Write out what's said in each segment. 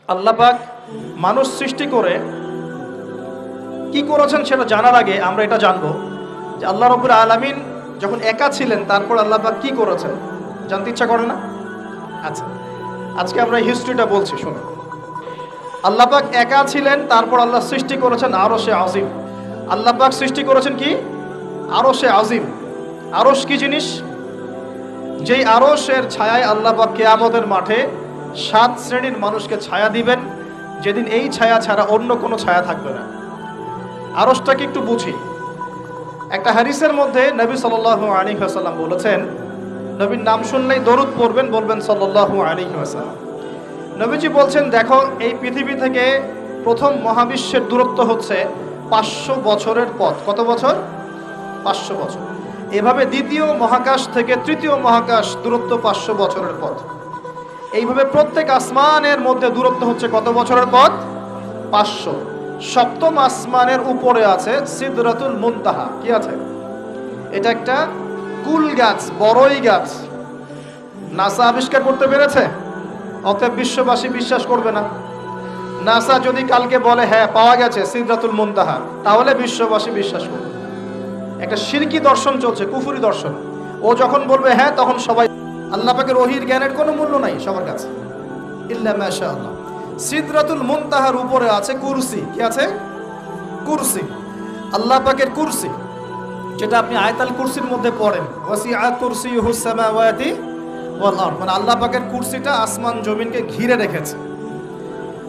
আল্লাহ পাক মানুষ সৃষ্টি করে কি করেছেন সেটা জানার আগে আমরা এটা জানবো যে আল্লাহ রাব্বুল আলামিন যখন একা ছিলেন তারপর আল্লাহ পাক কি করেছেন জানতে ইচ্ছা করে না? আচ্ছা, আজকে আমরা হিস্ট্রিটা বলছি, শুনো। আল্লাহ পাক একা ছিলেন, তারপর আল্লাহ সৃষ্টি করেছেন আরশে আজিম। আল্লাহ পাক সৃষ্টি করেছেন কি? আরশে আজিম। আরশ কি জিনিস? যেই আরশের ছায়ায় আল্লাহ পাক কিয়ামতের মাঠে 7 শ্রেণীর মানুষকে ছায়া দিবেন, যেদিন এই ছায়া ছাড়া অন্য কোনো ছায়া থাকবে না। আরশটাকে একটু বুঝি। একটা হাদিসের মধ্যে নবী সাল্লাল্লাহু আলাইহি ওয়াসাল্লাম বলেছেন, নবীর নাম শুনলেই দরুদ পড়বেন, বলবেন সাল্লাল্লাহু আলাইহি ওয়াসাল্লাম। নবীজি বলছেন, দেখো এই পৃথিবী থেকে প্রথম মহাবিশ্বের দূরত্ব হচ্ছে 500 বছরের পথ। কত বছর? 500 বছর। এভাবে দ্বিতীয় মহাকাশ থেকে তৃতীয় মহাকাশ দূরত্ব 500 বছরের পথ। এইভাবে প্রত্যেক আসমানের মধ্যে দূরত্ব হচ্ছে কত বছরের পথ? 500। সপ্তম আসমানের উপরে আছে সিদরাতুল মুনতাহা। কি আছে? এটা একটা কুল গাছ, বড়ই গাছ। নাসা আবিষ্কার করতে পেরেছে, অতএব বিশ্ববাসী বিশ্বাস করবে না। নাসা যদি কালকে বলে হ্যাঁ পাওয়া গেছে সিদরাতুল মুনতাহা, তাহলে বিশ্ববাসী বিশ্বাস করবে। একটা শিরকি দর্শন চলছে, কুফরি দর্শন। ও যখন বলবে হ্যাঁ, তখন সবাই। আল্লাহ পাকের ওহীর জ্ঞানের কোনো মূল্য নাই সবার কাছে, ইল্লা মাশাআল্লাহ। সিদরাতুল মুনতাহার উপরে আছে কুরসি। কি আছে? কুরসি। আল্লাহ পাকের কুরসি, যেটা আপনি আয়াতুল কুরসির মধ্যে পড়েন, ওয়াসিআ কুরসিয়ুহুস সামাওয়াতি ওয়াল আরদ, মানে আল্লাহ পাকের কুরসিটা আসমান জমিনকে ঘিরে রেখেছে।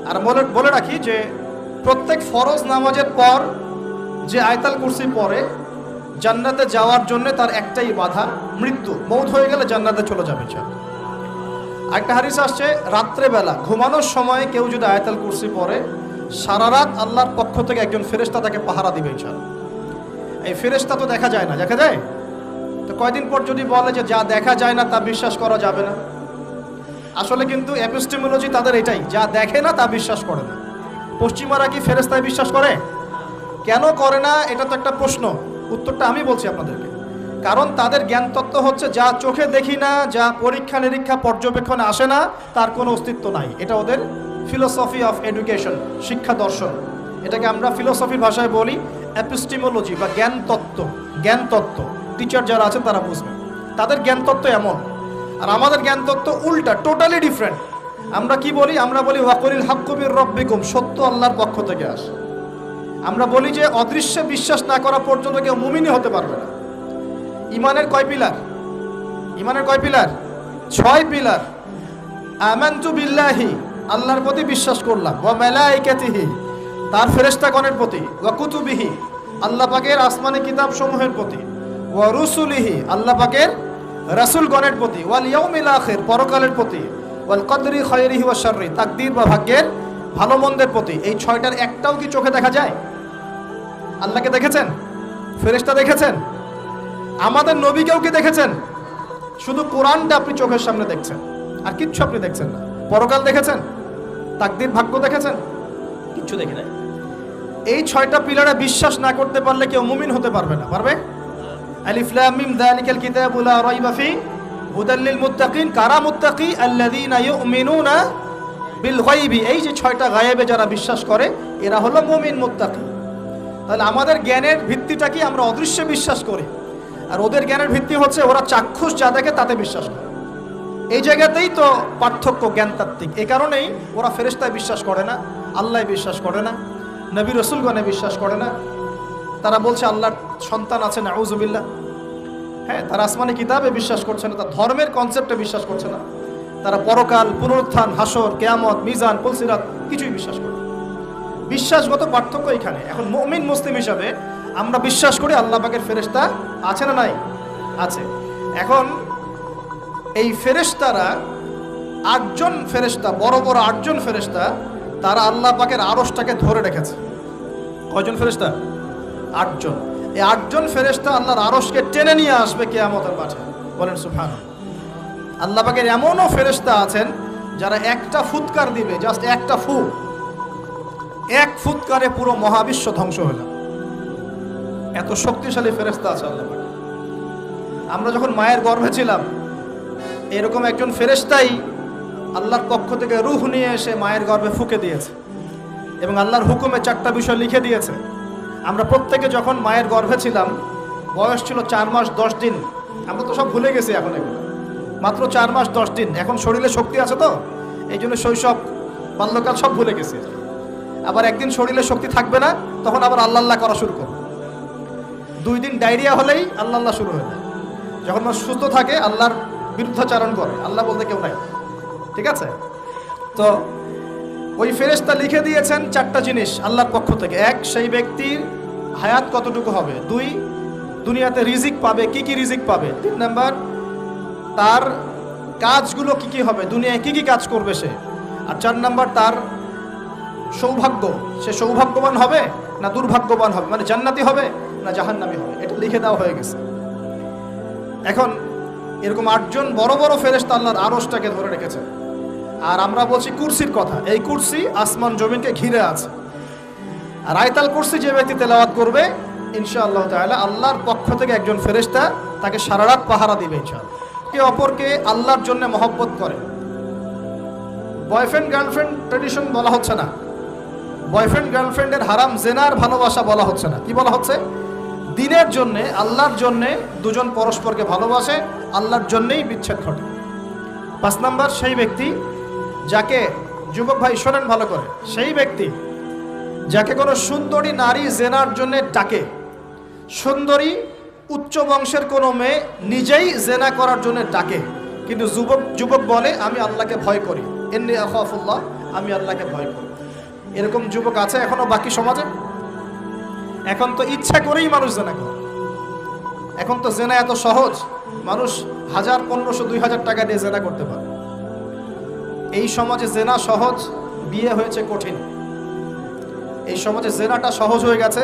আর বলে রাখি যে প্রত্যেক ফরজ নামাজের পর যে আয়াতুল কুরসি পড়ে, জান্নাতে যাওয়ার জন্য তার একটাই বাধা, মৃত্যু। মৌত হয়ে গেলে জান্নাতে চলে যাবে। একটা হাদিস আসছে, রাত্রেবেলা ঘুমানোর সময় কেউ যদি আয়াতুল কুরসি পড়ে, সারা রাত আল্লাহর পক্ষ থেকে একজন ফেরেশতা তাকে পাহারা দিবে ইনশাআল্লাহ। এই ফেরেশতা তো দেখা যায় না, দেখা যায়? তো কয়দিন পর যদি বলে যে যা দেখা যায় না তা বিশ্বাস করা যাবে না, আসলে কিন্তু এপিস্টেমোলজি তাদের এটাই, যা দেখে না তা বিশ্বাস করে না। পশ্চিমারা কি ফেরেশতায় বিশ্বাস করে? কেন করে না? এটা তো একটা প্রশ্ন। উত্তরটা আমি বলছি আপনাদেরকে। কারণ তাদের জ্ঞান তত্ত্ব হচ্ছে যা চোখে দেখি না, যা পরীক্ষা নিরীক্ষা পর্যবেক্ষণে আসে না, তার কোনো অস্তিত্ব নাই। এটা ওদের ফিলোসফি অফ এডুকেশন, শিক্ষা দর্শন। এটাকে আমরা ফিলোসফির ভাষায় বলি এপিস্টেমোলজি বা জ্ঞান তত্ত্ব। জ্ঞান তত্ত্ব টিচার যারা আছেন তারা বুঝবেন, তাদের জ্ঞান তত্ত্ব এমন। আর আমাদের জ্ঞান তত্ত্ব উল্টা, টোটালি ডিফারেন্ট। আমরা কি বলি? আমরা বলি ওয়াকুলিল হাক্কু মির রাব্বিকুম, সত্য আল্লাহর পক্ষ থেকে আসে। আমরা বলি যে অদৃশ্যে বিশ্বাস না করা পর্যন্ত কেউ মুমিনই হতে পারবে না। ইমানের কয় পিলার? ইমানের কয় পিলার? 6 পিলার। আমানতু বিল্লাহি, আল্লাহর প্রতি বিশ্বাস করলাম, ওয়া মালাইকাতিহি, তার ফেরেশতাগণের প্রতি, ওয়া কুতুবিহি, আল্লাহ পাকের আসমানি কিতাব সমূহের প্রতি, ওয়া রুসুলিহি, আল্লাহ পাকের রাসূলগণের প্রতি, ওয়াল ইয়াউমিল আখির, পরকালের প্রতি, ওয়াল কদরি খায়রিহি ওয়া শাররি, তাকদীর বা ভাগ্যের ভালো মন্দের প্রতি। এই 6টার একটাও কি চোখে দেখা যায়? আল্লাহকে দেখেছেন? ফেরেশতা দেখেছেন? আমাদের নবীকেও কি দেখেছেন? শুধু কোরআনটা আপনি চোখের সামনে দেখছেন, আর কিচ্ছু আপনি দেখছেন না। পরকাল দেখেছেন? তাকদীর, ভাগ্য দেখেছেন? কিচ্ছু দেখে নাই। এই 6টা পিলারে বিশ্বাস না করতে পারলে কেউ মুমিন হতে পারবে না। পারবে? আলিফ লাম মিম যালিকাল কিতাবু লা রাইবা ফি হুদাল লিল মুত্তাকিন। কারা মুত্তাকি? আল্লাযীনা ইউমিনুনা বিল গায়বি। এই যে 6টা গায়েবে যারা বিশ্বাস করে, এরা হলো মুমিন, মুত্তাকি। তাহলে আমাদের জ্ঞানের ভিত্তিটা কি? আমরা অদৃশ্যে বিশ্বাস করি। আর ওদের জ্ঞানের ভিত্তি হচ্ছে ওরা চাক্ষুষ যা দেখে তাতে বিশ্বাস করে। এই জায়গাতেই তো পার্থক্য জ্ঞানতাত্ত্বিক। এই কারণেই ওরা ফেরেশতায় বিশ্বাস করে না, আল্লাহয় বিশ্বাস করে না, নবী রাসূলগণে বিশ্বাস করে না। তারা বলছে আল্লাহর সন্তান আছে, নাউযুবিল্লাহ। হ্যাঁ, তারা আসমানি কিতাবে বিশ্বাস করছে না, তার ধর্মের কনসেপ্টে বিশ্বাস করছে না। তারা পরকাল, পুনরুত্থান, হাসর, কিয়ামত, মিজান, পুলসিরাত কিছুই বিশ্বাস করে না। বিশ্বাসগত পার্থক্য এখানে। এখন মুমিন মুসলিম হিসাবে আমরা বিশ্বাস করি আল্লাহ পাকের ফেরেশতা আছে না নাই? আছে। এখন এই ফেরেশতারা 8জন ফেরেশতা, বড় বড় 8জন ফেরেশতা, তারা আল্লাহ পাকের আরশটাকে ধরে রেখেছে। কয়জন ফেরেশতা? 8জন। এই 8জন ফেরেশতা আল্লাহর আরশকে টেনে নিয়ে আসবে কিয়ামতের মাঠে। বলেন সুবহানাল্লাহ। আল্লাহ পাকের এমনও ফেরেশতা আছেন যারা একটা ফুৎকার দিবে, জাস্ট একটা ফু, এক ফুৎকারে পুরো মহাবিশ্ব ধ্বংস হয়ে যাবে। এত শক্তিশালী ফেরেশতা আছে আল্লাহ পাক। আমরা যখন মায়ের গর্ভে ছিলাম, এরকম একজন ফেরেশতাই আল্লাহর পক্ষ থেকে রূহ নিয়ে এসে মায়ের গর্ভে ফুঁকে দিয়েছে এবং আল্লাহর হুকুমে 4টা বিষয় লিখে দিয়েছে। আমরা প্রত্যেকে যখন মায়ের গর্ভে ছিলাম, বয়স ছিল 4 মাস 10 দিন। আমরা তো সব ভুলে গেছি এখন, এগুলো মাত্র 4 মাস 10 দিন। এখন শরীরে শক্তি আছে তো, এই জন্য শৈশব বাল্যকাল সব ভুলে গেছি। আবার একদিন শরীরে শক্তি থাকবে না, তখন আবার আল্লাহ আল্লাহ করা শুরু করবে। 2 দিন ডায়রিয়া হলেই আল্লাহ আল্লাহ শুরু হয়ে যায়। যখন মানুষ সুস্থ থাকে আল্লাহর বিরুদ্ধাচারণ করে, আল্লাহ বলতে কেউ নাই। ঠিক আছে? তো ওই ফেরেশতা লিখে দিয়েছেন 4টা জিনিস আল্লাহর পক্ষ থেকে। 1, সেই ব্যক্তির হায়াত কতটুকু হবে। 2, দুনিয়াতে রিজিক পাবে, কি কি রিজিক পাবে। 3 নাম্বার, তার কাজগুলো কি কি হবে, দুনিয়ায় কি কি কাজ করবে সে। আর 4 নাম্বার, তার সৌভাগ্য, সে সৌভাগ্যবান হবে না দুর্ভাগ্যবান হবে, মানে জান্নাতি হবে না জাহান্নামী হবে। এটা লিখে দেওয়া হয়ে গেছে। এখন এরকম 8 জন বড় বড় ফেরেশতা আল্লাহর আরশটাকে ধরে রেখেছে। আর আমরা বলছি কুরসির কথা। এই কুরসি আসমান জমিনকে ঘিরে আছে। আর আয়াতুল কুরসি যে ব্যক্তি তেলাওয়াত করবে ইনশাআল্লাহ তাআলা আল্লাহর পক্ষ থেকে একজন ফেরেশতা তাকে সারা রাত পাহারা দিবে ইনশাআল্লাহ। কে অপরকে আল্লাহর জন্য মহব্বত করে। বয়ফ্রেন্ড গার্লফ্রেন্ড ট্রেডিশন বলা হচ্ছে না, বয়ফ্রেন্ড গার্লফ্রেন্ডের হারাম জেনার ভালোবাসা বলা হচ্ছে না। কি বলা হচ্ছে? দিনের জন্যে, আল্লাহর জন্যে দুজন পরস্পরকে ভালোবাসে, আল্লাহর জন্যেই বিচ্ছেদ ঘটে। 5 নাম্বার, সেই ব্যক্তি যাকে, যুবক ভাই শোনেন ভালো করে, সেই ব্যক্তি যাকে কোনো সুন্দরী নারী জেনার জন্য ডাকে। সুন্দরী উচ্চ বংশের কোনো মেয়ে নিজেই জেনা করার জন্য ডাকে, কিন্তু যুবক বলে আমি আল্লাহকে ভয় করি, ইন্নী আখাফুল্লাহ, আমি আল্লাহকে ভয় করি। এরকম যুবক আছে এখনো বাকি সমাজে? এখন তো ইচ্ছা করেই মানুষ জেনা করে। এখন তো জেনা এত সহজ, মানুষ 1000, 1500, 2000 টাকা দিয়ে জেনা করতে পারে। এই সমাজে জেনা সহজ, বিয়ে হয়েছে কঠিন। এই সমাজে জেনাটা সহজ হয়ে গেছে,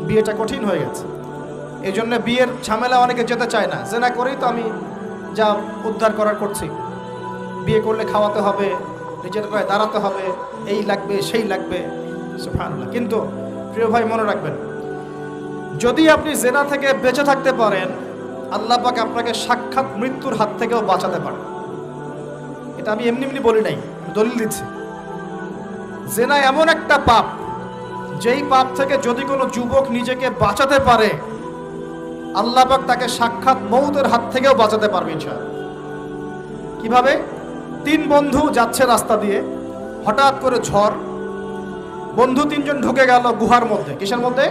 বিয়েটা কঠিন হয়ে গেছে। এই জন্য বিয়ের ঝামেলা অনেকে যেতে চায় না। জেনা করেই তো আমি যা উদ্ধার করার করছি। বিয়ে করলে খাওয়াতে হবে, নিজের পায়ে দাঁড়াতে হবে, এই লাগবে সেই লাগবে, সুবহানাল্লাহ। কিন্তু প্রিয় ভাই মনে রাখবেন, যদি আপনি জেনা থেকে বেঁচে থাকতে পারেন, আল্লাহ পাক আপনাকে সাক্ষাৎ মৃত্যুর হাত থেকেও বাঁচাতে পারেন। এটা আমি এমনি এমনি বলি নাই, দলিল দিচ্ছি। জেনা এমন একটা পাপ, যেই পাপ থেকে যদি কোনো যুবক নিজেকে বাঁচাতে পারে, আল্লাহ পাক তাকে সাক্ষাৎ মৌতের হাত থেকেও বাঁচাতে পারবে ইনশাআল্লাহ। কিভাবে? 3 বন্ধু যাচ্ছে রাস্তা দিয়ে, হঠাৎ করে ঝড়, বন্ধু 3 জন ঢুকে গেল গুহার মধ্যে। কিসের মধ্যে?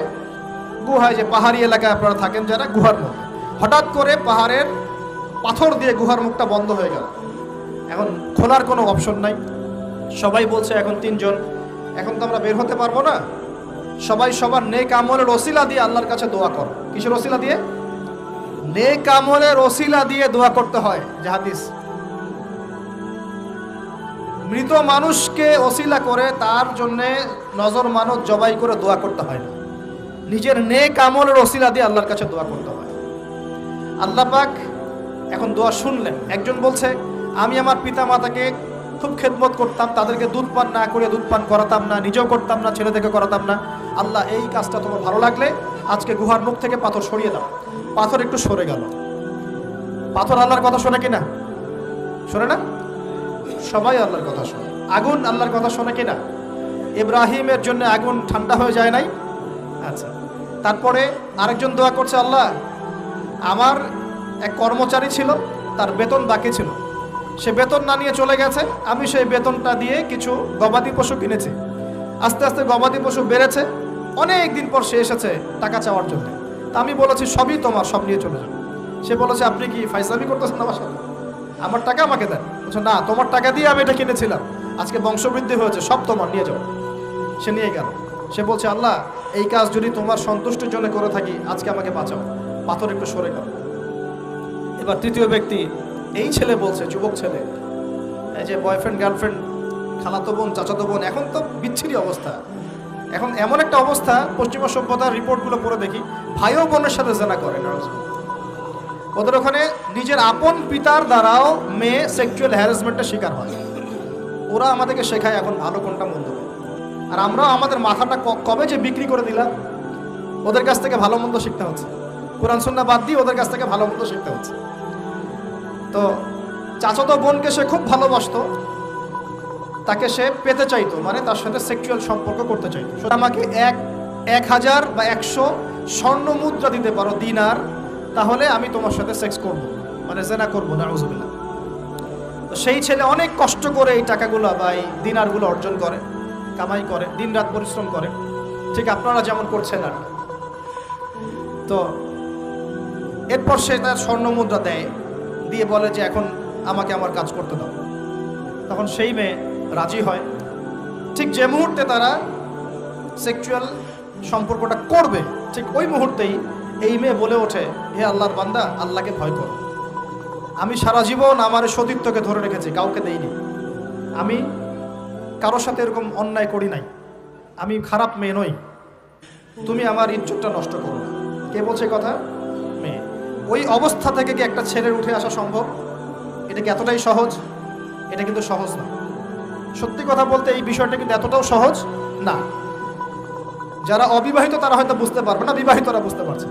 গুহায়, যে পাহাড়ি এলাকায় আপনারা থাকেন যারা, গুহার মধ্যে। হঠাৎ করে পাহাড়ের পাথর দিয়ে গুহার মুখটা বন্ধ হয়ে গেল। এখন খোলার কোনো অপশন নাই। সবাই বলছে এখন 3 জন, এখন তো আমরা বের হতে পারবো না। সবাই সবার নেক আমলের ওসিলা দিয়ে আল্লাহর কাছে দোয়া করো। কিসের ওসিলা দিয়ে? নেক আমলের ওসিলা দিয়ে দোয়া করতে হয়। যে হাদিস, মৃত মানুষকে ওসিলা করে তার জন্যে নজর মানত জবাই করে দোয়া করতে হয় না, নিজের নেক আমলের ওসিলা দিয়ে আল্লাহর কাছে দোয়া করতে হয়। আল্লাহ পাক এখন দোয়া শুনলেন। একজন বলছে আমি আমার পিতা মাতাকে খুব খেদমত করতাম, তাদেরকে দুধ পান না করে দুধ পান করাতাম না, নিজেও করতাম না, ছেলেদেরকে করাতাম না। আল্লাহ এই কাজটা তোমার ভালো লাগলে আজকে গুহার মুখ থেকে পাথর সরিয়ে দাও। পাথর একটু সরে গেল। পাথর আল্লাহর কথা শোনে কিনা? শোনে না? সবাই আল্লাহর কথা শোনে। আগুন আল্লাহর কথা শোনে কিনা? ইব্রাহিমের জন্য আগুন ঠান্ডা হয়ে যায় নাই? আচ্ছা, তারপরে আরেকজন দোয়া করছে, আল্লাহ আমার এক কর্মচারী ছিল, তার বেতন বাকি ছিল, সে বেতন না নিয়ে চলে গেছে, আমি সেই বেতনটা দিয়ে কিছু গবাদি পশু কিনেছি। আস্তে আস্তে গবাদি পশু বেড়েছে, অনেক দিন পর সে এসেছে টাকা চাওয়ার জন্য। তা আমি বলেছি সবই তোমার, সব নিয়ে চলে যাও। সে বলেছে আপনি কি ফাইজলামি করতেছেন আমার সাথে? আমার টাকা আমাকে দেন। বলছে না, তোমার টাকা দিয়ে আমি এটা কিনেছিলাম, আজকে বংশবৃদ্ধি হয়েছে, সব তোমার, নিয়ে যাও। সে নিয়ে গেল। সে বলছে আল্লাহ এই কাজ যদি তোমার সন্তুষ্টির জন্য করে থাকি, আজকে আমাকে বাঁচাও। পাথর একটু সরে গেল। এবার তৃতীয় ব্যক্তি, এই ছেলে বলছে, যুবক ছেলে, এই যে বয়ফ্রেন্ড গার্লফ্রেন্ড, খালাতো বোন চাচাতো বোন, এখন তো বিচ্ছিরি অবস্থা। এখন এমন একটা অবস্থা, পশ্চিমা সভ্যতার রিপোর্টগুলো পড়ে দেখি, ভাইও বোনের সাথে জেনা করে। ওদের ওখানে নিজের আপন পিতার দ্বারাও মেয়ে সেক্সুয়াল হ্যারাসমেন্টের শিকার হয়। ওরা আমাদেরকে শেখায় এখন ভালো কোনটা মন্দ। আর আমরাও আমাদের মাথাটা কবে যে বিক্রি করে দিলাম, ওদের কাছ থেকে ভালো মন্দ শিখতে হচ্ছে। কোরআন সুন্নাহ বাদ দিয়ে ওদের কাছ থেকে ভালো মন্দ শিখতে হচ্ছে। তো চাচাতো বোনকে সে খুব ভালোবাসতো, তাকে সে পেতে চাইতো, মানে তার সাথে সেক্সুয়াল সম্পর্ক করতে চাইতো। আমাকে 1000 বা 100 স্বর্ণ মুদ্রা দিতে পারো, দিনার, তাহলে আমি তোমার সাথে সেক্স করব, মানে জেনা করবো, নাউজুবিল্লাহ। তো সেই ছেলে অনেক কষ্ট করে এই টাকাগুলো বা এই দিনারগুলো অর্জন করে, কামাই করে, দিনরাত পরিশ্রম করে, ঠিক আপনারা যেমন করছেন আর। তো এরপর সে তার স্বর্ণ মুদ্রা দেয়, দিয়ে বলে যে এখন আমাকে আমার কাজ করতে দাও। তখন সেই মেয়ে রাজি হয়। ঠিক যে মুহূর্তে তারা সেক্সুয়াল সম্পর্কটা করবে, ঠিক ওই মুহূর্তেই এই মেয়ে বলে ওঠে, হে আল্লাহর বান্দা, আল্লাহকে ভয় করো। আমি সারা জীবন আমার সতীত্বকে ধরে রেখেছি, কাউকে দেইনি, আমি কারোর সাথে এরকম অন্যায় করি নাই, আমি খারাপ মেয়ে নই, তুমি আমার ইজ্জতটা নষ্ট করো না। কে বলছে কথা? মেয়ে। ওই অবস্থা থেকে কি একটা ছেলের উঠে আসা সম্ভব? এটা কি এতটাই সহজ? এটা কিন্তু সহজ না। সত্যি কথা বলতে এই বিষয়টা কিন্তু এতটাও সহজ না। যারা অবিবাহিত তারা হয়তো বুঝতে পারবে না, বিবাহিতরা বুঝতে পারছে।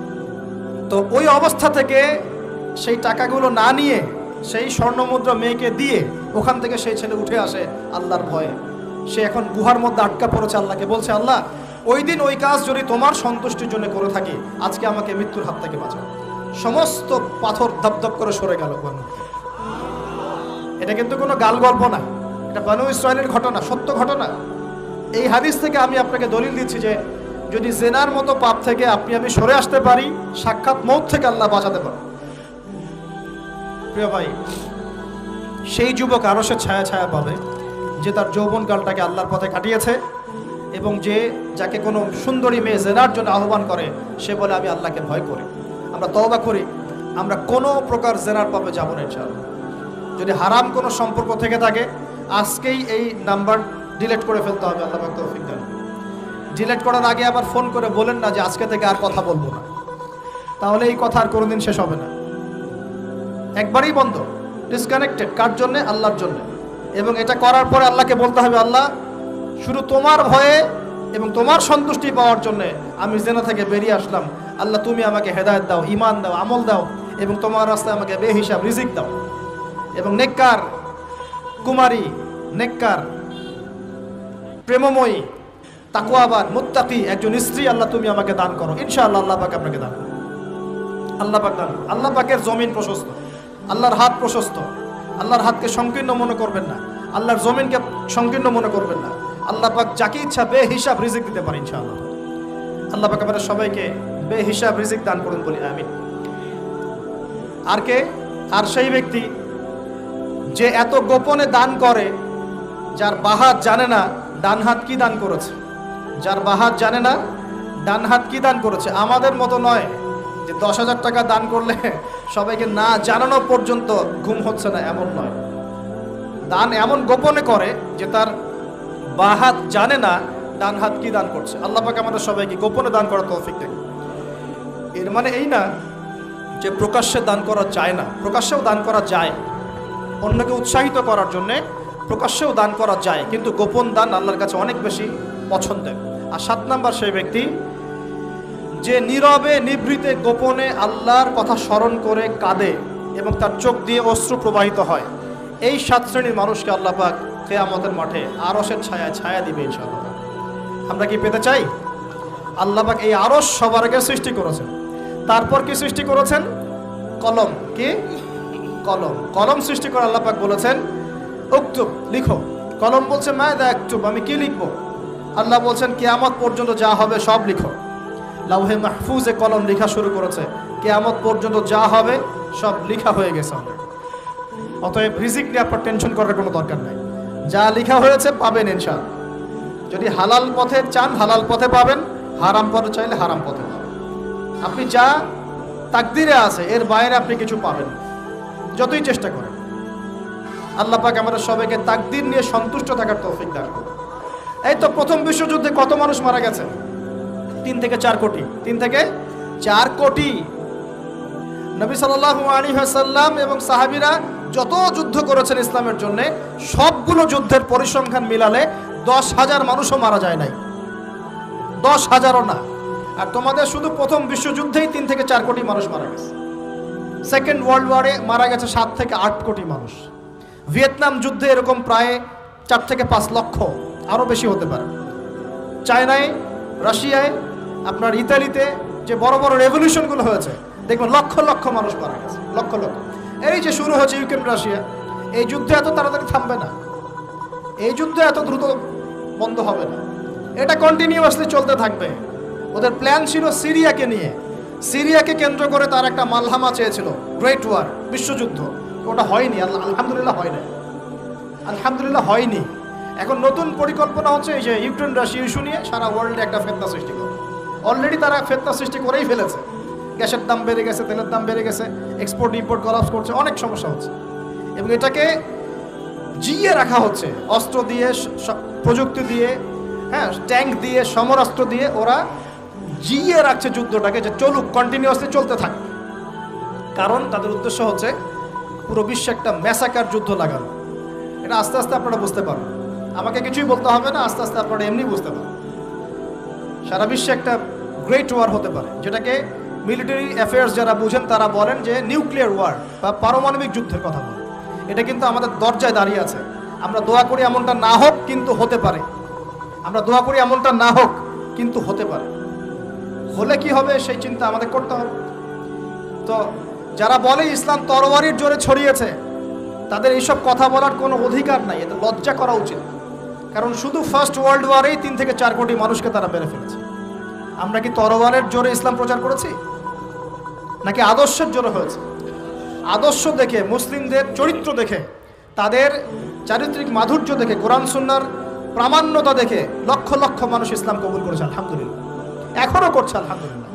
তো ওই অবস্থা থেকে সেই টাকাগুলো না নিয়ে সেই স্বর্ণমুদ্রা মেয়েকে দিয়ে ওখান থেকে সেই ছেলে উঠে আসে আল্লাহর ভয়ে। সে এখন গুহার মধ্যে আটকা পড়েছে, আল্লাহকে বলছে, আল্লাহ ওই দিন ওই কাজ যদি তোমার সন্তুষ্টির জন্য করে থাকি, আজকে আমাকে মৃত্যুর হাত থেকে বাঁচাও। সমস্ত পাথর ধপধপ করে সরে গেল। এটা কিন্তু কোনো গাল গল্প না, এটা বনু ইসরায়েলের ঘটনা, সত্য ঘটনা। এই হাদিস থেকে আমি আপনাকে দলিল দিচ্ছি যে যদি জেনার মতো পাপ থেকে আমি সরে আসতে পারি, সাক্ষাৎ মৌত থেকে আল্লাহ বাঁচাতে পারে। প্রিয় ভাই, সেই যুবক আরো সে ছায়া ছায়া পাবে যে তার যৌবনকালটাকে আল্লাহর পথে কাটিয়েছে, এবং যাকে কোনো সুন্দরী মেয়ে জেনার জন্য আহ্বান করে, সে বলে আমি আল্লাহকে ভয় করি। আমরা তওবা করি, আমরা কোনো প্রকার জেনার পাপে যাব না ইনশাআল্লাহ। যদি হারাম কোনো সম্পর্ক থেকে থাকে, আজকেই এই নাম্বার ডিলিট করে ফেলতে হবে। আল্লাহ পাক তৌফিক দেন। ডিলিট করার আগে আবার ফোন করে বলেন না যে আজকে থেকে আর কথা বলবো না, তাহলে এই কথা আর কোনোদিন শেষ হবে না। একবারই বন্ধ, ডিসকানেক্টেড। কার জন্যে? আল্লাহর জন্য। এবং এটা করার পরে আল্লাহকে বলতে হবে, আল্লাহ শুধু তোমার ভয়ে এবং তোমার সন্তুষ্টি পাওয়ার জন্য আমি জেনা থেকে বেরিয়ে আসলাম। আল্লাহ তুমি আমাকে হেদায়েত দাও, ঈমান দাও, আমল দাও, এবং তোমার রাস্তায় আমাকে বেহিসাব রিজিক দাও, এবং নেককার কুমারী, নেককার প্রেমময়ী, তাকওয়াবান, মুত্তাকি একজন স্ত্রী আল্লাহ তুমি আমাকে দান করো। ইনশাআল্লাহ আল্লাহ পাক আপনাকে দান করো। আল্লাহ পাক দান। আল্লাহ পাকের জমিন প্রশস্ত, আল্লাহর হাত প্রশস্ত। আল্লাহর হাতকে সংকীর্ণ মনে করবেন না, আল্লাহর জমিনকে সংকীর্ণ মনে করবেন না। আল্লাহ পাক যাকে ইচ্ছা বেহিসাব রিজিক দিতে পারে ইনশাআল্লাহ। আল্লাহ পাক আমাদের সবাইকে বেহিসাব রিজিক দান করুন বলি আমিন। আর কে? আর সেই ব্যক্তি যে এত গোপনে দান করে, যার বাহাত জানে না ডান হাত কি দান করেছে, যার বাহাত জানে না ডান হাত কি দান করেছে। আমাদের মতো নয় যে 10,000 টাকা দান করলে সবাইকে না জানানো পর্যন্ত ঘুম হচ্ছে না, এমন নয়। দান এমন গোপনে করে যে তার বাহাত জানে না ডান হাত কি দান করছে। আল্লাহ পাক আমাদের সবাইকে গোপনে দান করার তৌফিক দেন। এর মানে এই না যে প্রকাশ্যে দান করা যায় না, প্রকাশ্যেও দান করা যায়। অন্যকে উৎসাহিত করার জন্যে প্রকাশ্যেও দান করা যায়, কিন্তু গোপন দান আল্লাহর কাছে অনেক বেশি পছন্দের। আর 7 নাম্বার সেই ব্যক্তি যে নীরবে নিভৃতে গোপনে আল্লাহর কথা স্মরণ করে কাঁদে এবং তার চোখ দিয়ে অশ্রু প্রবাহিত হয়। এই 7 শ্রেণীর মানুষকে আল্লাহ পাক কিয়ামতের মাঠে আরশের ছায়ায় ছায়া দিবে ইনশাআল্লাহ। আমরা কি পেতে চাই? আল্লাহ পাক এই আরশ সবার আগে সৃষ্টি করেছেন। তারপর কি সৃষ্টি করেছেন? কলম। কি? কলম। কলম সৃষ্টি করে আল্লাহ পাক বলেছেন উকতুব, লিখো। কলম বলছে মাযা আকতুব, আমি কি লিখবো? আল্লাহ বলছেন কিয়ামত পর্যন্ত যা হবে সব লিখো। লাউহে মাহফুজে কলম লেখা শুরু করেছে, কিয়ামত পর্যন্ত যা হবে সব লেখা হয়ে গেছে। অতএব রিজিক নিয়ে আপনার টেনশন করার কোনো দরকার নাই। যা লেখা হয়েছে পাবেন ইনশাআল্লাহ। যদি হালাল পথে চান হালাল পথে পাবেন, হারাম পথে চাইলে হারাম পথে পাবেন। আপনি যা তাকদিরে আছে এর বাইরে আপনি কিছু পাবেন যতই চেষ্টা করেন। আল্লাহ পাক আমাদের সবাইকে তাকদির নিয়ে সন্তুষ্ট থাকার তৌফিক দান করুন। এই তো প্রথম বিশ্বযুদ্ধে কত মানুষ মারা গেছে? 3 থেকে 4 কোটি। 3 থেকে 4 কোটি। নবী সাল্লাল্লাহু আলাইহি ওয়াসাল্লাম এবং সাহাবীরা যত যুদ্ধ করেছেন ইসলামের জন্য, সবগুলো যুদ্ধের পরিসংখ্যান মিলালে 10,000 মানুষও মারা যায় নাই। 10,000ও না। আর তোমাদের শুধু প্রথম বিশ্বযুদ্ধেই 3 থেকে 4 কোটি মানুষ মারা গেছে। সেকেন্ড ওয়ার্ল্ড ওয়ারে মারা গেছে 7 থেকে 8 কোটি মানুষ। ভিয়েতনাম যুদ্ধে এরকম প্রায় 4 থেকে 5 লক্ষ, আরও বেশি হতে পারে। চায়নায়, রাশিয়ায়, আপনার ইতালিতে যে বড় বড় রেভলিউশনগুলো হয়েছে, দেখবেন লক্ষ লক্ষ মানুষ মারা গেছে, লক্ষ লক্ষ। এই যে শুরু হয়েছে ইউক্রেন রাশিয়া, এই যুদ্ধ এত তাড়াতাড়ি থামবে না, এই যুদ্ধ এত দ্রুত বন্ধ হবে না, এটা কন্টিনিউয়াসলি চলতে থাকবে। ওদের প্ল্যান ছিল সিরিয়াকে নিয়ে, সিরিয়াকে কেন্দ্র করে তার একটা মালহামা চেয়েছিল, গ্রেট ওয়ার, বিশ্বযুদ্ধ। ওটা হয়নি, আলহামদুলিল্লাহ হয় না, আলহামদুলিল্লাহ হয়নি। এখন নতুন পরিকল্পনা হচ্ছে এই যে ইউক্রেন রাশিয়া ইস্যু নিয়ে সারা ওয়ার্ল্ডে একটা ফেতনা সৃষ্টি করে। অলরেডি তারা ফেতনা সৃষ্টি করেই ফেলেছে। গ্যাসের দাম বেড়ে গেছে, তেলের দাম বেড়ে গেছে, এক্সপোর্ট ইম্পোর্ট কলাপস করছে, অনেক সমস্যা হচ্ছে। এবং এটাকে জিয়ে রাখা হচ্ছে অস্ত্র দিয়ে, প্রযুক্তি দিয়ে, হ্যাঁ, ট্যাঙ্ক দিয়ে, সমরাস্ত্র দিয়ে ওরা জিয়ে রাখছে যুদ্ধটাকে, যে চলুক, কন্টিনিউয়াসলি চলতে থাক। কারণ তাদের উদ্দেশ্য হচ্ছে পুরো বিশ্বে একটা ম্যাসাকার যুদ্ধ লাগানো। এটা আস্তে আস্তে আপনারা বুঝতে পারবেন, আমাকে কিছুই বলতে হবে না, আস্তে আস্তে আপনারা এমনি বুঝতে পারবেন। সারা বিশ্বে একটা গ্রেট ওয়ার হতে পারে, যেটাকে মিলিটারি অ্যাফেয়ার্স যারা বুঝেন তারা বলেন যে নিউক্লিয়ার ওয়ার বা পারমাণবিক যুদ্ধের কথা বলেন। এটা কিন্তু আমাদের দরজায় দাঁড়িয়ে আছে। আমরা দোয়া করি এমনটা না হোক, কিন্তু হতে পারে। আমরা দোয়া করি এমনটা না হোক, কিন্তু হতে পারে। হলে কি হবে সেই চিন্তা আমাদের করতে হবে। তো যারা বলে ইসলাম তরবারির জোরে ছড়িয়েছে, তাদের এইসব কথা বলার কোনো অধিকার নাই, এতে লজ্জা করা উচিত। কারণ শুধু ফার্স্ট ওয়ার্ল্ড ওয়ারেই 3 থেকে 4 কোটি মানুষকে তারা মেরে ফেলেছে। আমরা কি তরবারের জোরে ইসলাম প্রচার করেছি, নাকি আদর্শের জোরে হয়েছে? আদর্শ দেখে, মুসলিমদের চরিত্র দেখে, তাদের চারিত্রিক মাধুর্য দেখে, কোরআন সুন্নাহর প্রামাণ্যতা দেখে লক্ষ লক্ষ মানুষ ইসলাম কবুল করেছে, আলহামদুলিল্লাহ। এখনও করছে, আলহামদুলিল্লাহ।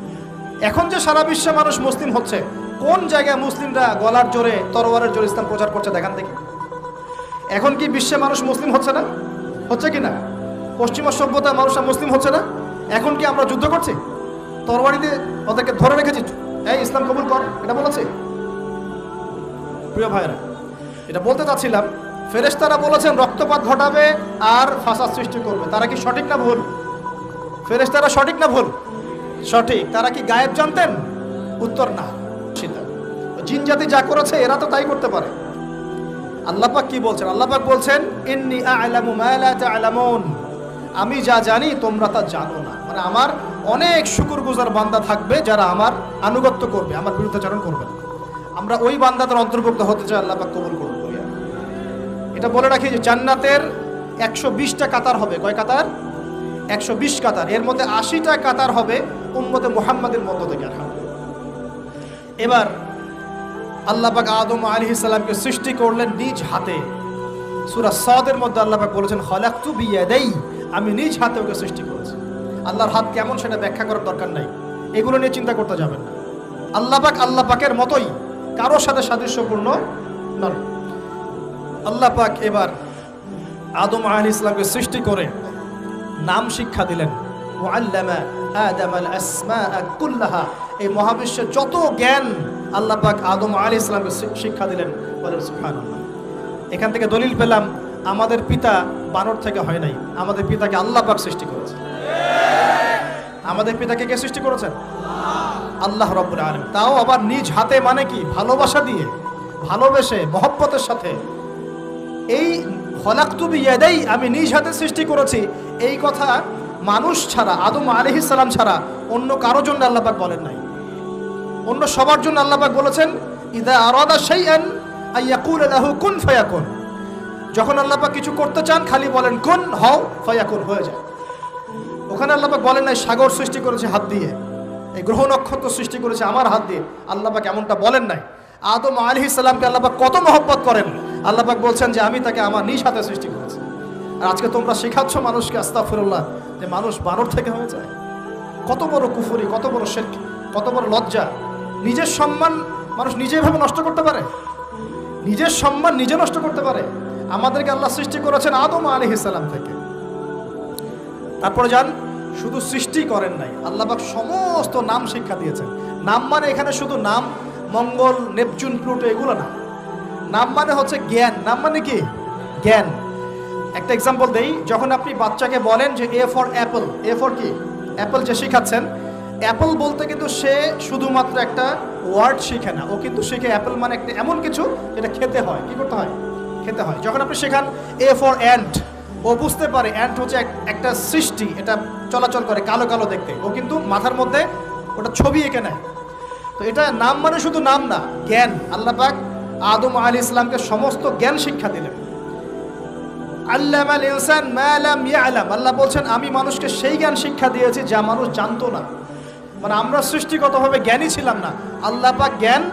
এখন যে সারা বিশ্বে মানুষ মুসলিম হচ্ছে, কোন জায়গায় মুসলিমরা গলার জোরে, তরবারের জোরে ইসলাম প্রচার করছে দেখান দেখি। এখন কি বিশ্বে মানুষ মুসলিম হচ্ছে না? হচ্ছে কি না? পশ্চিমা সভ্যতার মানুষরা মুসলিম হচ্ছে না? এখন কি আমরা যুদ্ধ করছি? তরবারি দিয়ে ওদেরকে ধরে রেখেছি, এই ইসলাম কবুল কর, এটা বলেছে? প্রিয় ভাইরা, এটা বলতে চাচ্ছিলাম, ফেরেশতারা বলেছেন রক্তপাত ঘটাবে আর ফাসাদ সৃষ্টি করবে। তারা কি সঠিক না ভুল? ফেরেশতারা সঠিক না ভুল? সঠিক। তারা কি গায়েব জানতেন? উত্তর না। জিন জাতি যা করেছে এরা তো তাই করতে পারে। আল্লাহ পাক কি বলছেন? আল্লাহ পাক বলছেন ইন্নী আ'লামু মা লা তা'লামুন, আমি যা জানি তোমরা তা জানো না। মানে আমার অনেক শুকরগুজার বান্দা থাকবে যারা আমার আনুগত্য করবে, আমার বিরুদ্ধাচরণ করবে না। আমরা ওই বান্দাদের অন্তর্ভুক্ত হতে চাই, আল্লাহ পাক কবুল করুন। এটা বলে রাখি যে জান্নাতের 120টা কাতার হবে। কয় কাতার? 120 কাতার। এর মধ্যে 80টা কাতার হবে উম্মতে মুহাম্মাদের মধ্য থেকে। এবার আল্লাহ পাক আদম আলাইহিস সালামকে সৃষ্টি করলেন নিজ হাতে। সূরা সাদের মধ্যে আল্লাহ পাক বলেছেন খালাকতু বিয়াদাই, আমি নিজ হাতে ওকে সৃষ্টি করেছি। আল্লাহর হাত কেমন সেটা ব্যাখ্যা করার দরকার নাই, এগুলো নিয়ে চিন্তা করতে যাবেন না। আল্লাহ পাকের মতোই, কারোর সাথে সাদৃশ্যপূর্ণ নন। আল্লাহ পাক এবার আদম আলাইহিস সালামকে সৃষ্টি করে নাম শিক্ষা দিলেন। ওয়াল্লামা আদামাল আসমাআ কুল্লাহা, এই মহাবিশ্বের যত জ্ঞান আল্লাহ পাক আদম আলাইহিস সালামকে শিক্ষা দিলেন। বলেন সুবহানাল্লাহ। এখান থেকে দলিল পেলাম আমাদের পিতা বানর থেকে হয় নাই, আমাদের পিতাকে আল্লাহ পাক সৃষ্টি করেছেন। আমাদের পিতাকে কে সৃষ্টি করেছেন? আল্লাহ রাব্বুল আলামিন। তাও আবার নিজ হাতে, মানে কি? ভালোবাসা দিয়ে, ভালোবেসে, মহব্বতের সাথে। এই খলাকতু বিয়াদাই, আমি নিজ হাতে সৃষ্টি করেছি, এই কথা মানুষ ছাড়া, আদম আলাইহিস সালাম ছাড়া অন্য কারোর জন্য আল্লাহ পাক বলেন নাই। অন্য সবার জন্য আল্লাহ পাক বলেছেন ইযা আরাদা শাইআন আইয়াকুল লাহু কুন ফায়াকুন। যখন আল্লাহ পাক কিছু করতে চান খালি বলেন কুন, হও, ফায়াকুন, হয়ে যায়। ওখানে আল্লাহ পাক বলেন নাই সাগর সৃষ্টি করেছে হাত দিয়ে, এই গ্রহ নক্ষত্র সৃষ্টি করেছে আমার হাত দিয়ে। আল্লাহ পাক এমনটা বলেন নাই। আদম আলাইহিস সালামকে আল্লাহ পাক কত মহব্বত করেন, আল্লাহ পাক বলছেন যে আমি তাকে আমার নিজ হাতে সৃষ্টি করেছি। আর আজকে তোমরা শেখাচ্ছ মানুষকে, আস্তাগফিরুল্লাহ, যে মানুষ বানর থেকে হয়ে যায়। কত বড় কুফরি, কত বড় শিরক, কত বড় লজ্জা। নিজের সম্মান মানুষ নিজেভাবে নষ্ট করতে পারে, নিজের সম্মান নিজে নষ্ট করতে পারে। আমাদেরকে আল্লাহ সৃষ্টি করেছেন আদম আলাইহিস সালাম থেকে। তারপরে যান, শুধু সৃষ্টি করেন নাই, আল্লাহ পাক সমস্ত নাম শিক্ষা দিয়েছেন। নাম মানে এখানে শুধু নাম, মঙ্গল, নেপচুন, প্লুটো এগুলো না। নাম মানে হচ্ছে জ্ঞান। নাম মানে কি? জ্ঞান। একটা এক্সাম্পল দেই, যখন আপনি বাচ্চাকে বলেন যে A for Apple, A for কি? অ্যাপল যে শিখাচ্ছেন, অ্যাপল বলতে কিন্তু সে শুধুমাত্র একটা ওয়ার্ড শিখে না, ও কিন্তু শিখে অ্যাপল মানে একটা এমন কিছু যেটা খেতে হয়। কি করতে হয়? খেতে হয়। যখন আপনি শেখান এ ফর অ্যান্ট, ও বুঝতে পারে অ্যান্ট হচ্ছে একটা সৃষ্টি, এটা চলাচল করে কালো কালো দেখতে, ও কিন্তু মাথার মধ্যে ওটা ছবি এঁকে নেয়। তো এটা নাম মানে শুধু নাম না, জ্ঞান। আল্লাহ পাক আদম আলাইহিস সালামকে সমস্ত জ্ঞান শিক্ষা দিলেন। আল্লামাল ইনসান মা লাম ইয়ালাম, আল্লাহ বলছেন আমি মানুষকে সেই জ্ঞান শিক্ষা দিয়েছি যা মানুষ জানতো না। মানে আমরা সৃষ্টিগতভাবে জ্ঞানী ছিলাম না, আল্লাহ পাক জ্ঞান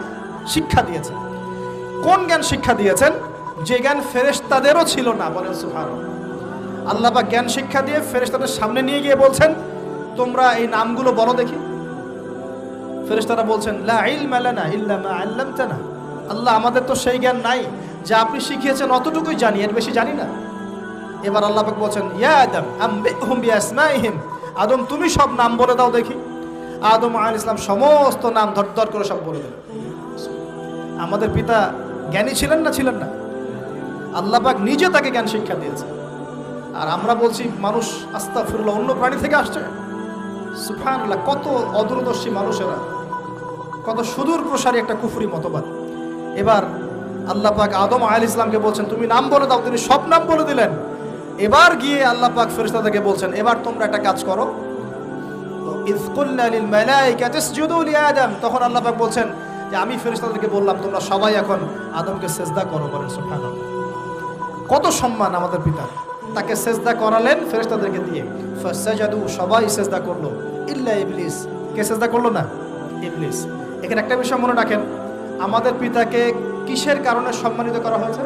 শিক্ষা দিয়েছেন। কোন জ্ঞান শিক্ষা দিয়েছেন? যে জ্ঞান ফেরেশতাদেরও ছিল না। বলেন সুবহানাল্লাহ। আল্লাহ পাক জ্ঞান শিক্ষা দিয়ে ফেরেশতাদের সামনে নিয়ে গিয়ে বলছেন তোমরা এই নামগুলো বলো দেখি। ফেরেশতারা বলছেন লা ইলমা লানা ইল্লা মা আল্লামতানা, আল্লাহ আমাদের তো সেই জ্ঞান নাই, যা আপনি শিখিয়েছেন অতটুকুই জানি, এর বেশি জানি না। এবার আল্লাহ পাক বলছেন ইয়া আদম আম্বিহুম বিআসমাইহিম, আদম তুমি সব নাম বলে দাও দেখি। আদম আলাইহিস সালাম সমস্ত নাম ধর করে সব বলে দিলেন। আমাদের পিতা জ্ঞানী ছিলেন না? ছিলেন না। আল্লাহ পাক নিজে তাকে জ্ঞান শিক্ষা দিয়েছে। আর আমরা বলছি মানুষ আস্তাগফিরুল্লাহ অন্য প্রাণী থেকে আসছে। সুবহানাল্লাহ, কত অদূরদর্শী মানুষেরা, কত সুদূর প্রসারী একটা কুফরি মতবাদ। এবার আল্লাহ পাক আদম আলাইহিস সালামকে বলছেন তুমি নাম বলে দাও, তিনি সব নাম বলে দিলেন। এবার গিয়ে আল্লাহ পাক ফেরেশতাদেরকে বলছেন এবার তোমরা একটা কাজ করো, ইয কুলনা লিল মালাইকাতি ইসজুদু লি আদম, তখন আল্লাহ পাক বলছেন যে আমি ফেরেশতাদেরকে বললাম তোমরা সবাই এখন আদমকে সেজদা করো। বলেন সুবহানাল্লাহ, কত সম্মান আমাদের পিতার। তাকে সেজদা করালেন ফেরেশতাদেরকে দিয়ে, ফাসাজাদু, সবাই সেজদা করলো, ইল্লা ইবলিস, কে সেজদা করলো না? ইবলিস। এখানে একটা বিষয় মনে রাখেন, আমাদের পিতাকে কিসের কারণে সম্মানিত করা হয়েছে?